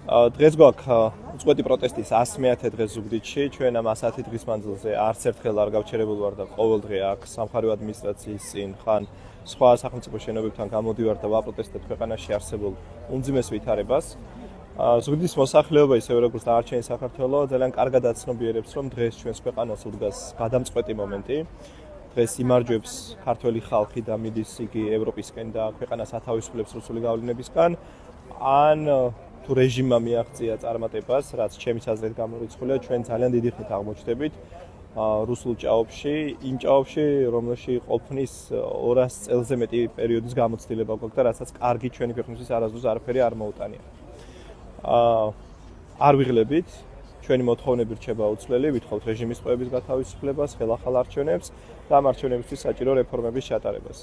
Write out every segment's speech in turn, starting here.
დღეს გვაქვს უწყვეტი პროტესტის 100-ე დღე ზუგდიდში. ჩვენ ამ 100 დღის მანძილზე არც ერთხელ არ გავჩერებულ ვარ და ყოველ დღე აქ სამხარეო ადმინისტრაციის წინ ხან სხვა სახელმწიფო შენობებთან გამოდივარ და ვაპროტესტებ ქვეყანაში არსებულ უმძიმეს ვითარებას. ზუგდიდის მოსახლეობა, ისევე როგორც დანარჩენი საქართველო, ძალიან კარგად აცნობიერებს, რომ დღეს ჩვენს ქვეყანას უდგას გადამწყვეტი მომენტი. დღეს იმარჯვებს ქართველი ხალხი და მიდის იგი ევროპისკენ და ქვეყანას ათავისუფლებს რუსული გავლენებისგან. ან თუ რეჟიმმა მიაღწია წარმატებას, რაც ჩემის აზრით გამორიცხულია, ჩვენ ძალიან დიდი ხნით აღმოჩნდებით რუსულ ჭაობში, იმ ჭაობში, რომელში ყოფნის 200 წელზე მეტი პერიოდის გამოცდილება გვაქვს და რასაც კარგი ჩვენი ქვეყნისთვის არასდროს არაფერი არ მოუტანია. არ ვიღლებით, ჩვენი მოთხოვნები რჩება უცვლელი, ვითხოვთ რეჟიმის ყოების გათავისუფლებას, ხელახალ არჩევნებს და ამ არჩევნებისთვის საჭირო რეფორმების ჩატარებას.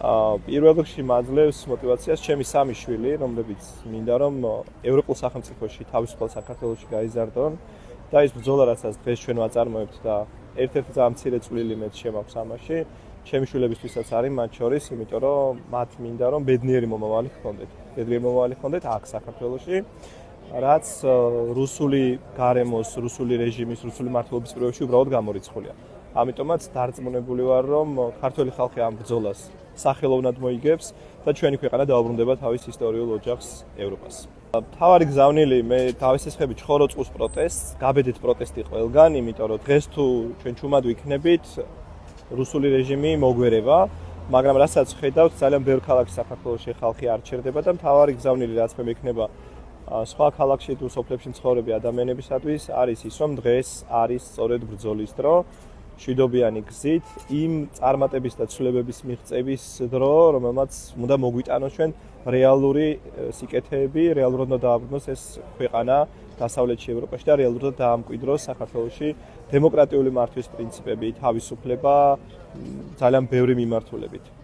პირველ რიგში მაძლევს მოტივაციას ჩემი სამი შვილი, რომლებიც მინდა რომ ევროპულ სახელმწიფოში თავისუფალ საქართველოში გაიზარდონ და ის ბრძოლა, რასაც დღეს ჩვენ ვაწარმოებთ და ერთ-ერთი ძალიან მცირე წვლილი მეც შემაქვს ამაში, ჩემი შვილებისთვისაც არის მათ შორის, იმიტომ რომ მათ მინდა რომ ბედნიერი მომავალი ჰქონდეთ. ბედნიერი მომავალი ჰქონდეთ აქ საქართველოში, რაც რუსული გარემოს, რუსული რეჟიმის, რუსული მმართველობის პირობებში უბრალოდ გამორიცხულია. ამიტომაც დარწმუნებული ვარ, რომ ქართველი ხალხი ამ ბრძოლას სახელოვნად მოიგებს და ჩვენი ქვეყანა დაუბრუნდება თავის ისტორიულ ოჯახს ევროპას. მთავარი გზავნილი მე დავესესხები ჩხორო წყუს პროტესტს, გაბედით პროტესტი ყველგან, იმიტომ რომ დღეს თუ ჩვენ ჩუმად ვიქნებით, რუსული რეჟიმი მოგვერება, მაგრამ რასაც ხედავთ, ძალიან ბევრ ქალაქში საქართველოში ხალხი არ ჩერდება და მთავარი გზავნილი რაც მე მექნება სხვა ქალაქში თუ სოფლებში მცხოვრები ადამიანებისათვის არის ის, რომ დღეს არის სწორედ ბრძოლის დრო. შვიდობიანი გზით იმ წარმატების და ცვლილებების მიღწევის დრო, რომელმაც უნდა მოგვიტანოს ჩვენ რეალური სიკეთეები, რეალურად უნდა დააბრუნოს ეს ქვეყანა დასავლეთში ევროპაში და რეალურად დაამკვიდროს საქართველოში დემოკრატიული მართვის პრინციპები, თავისუფლება, ძალიან ბევრი მიმართულებით.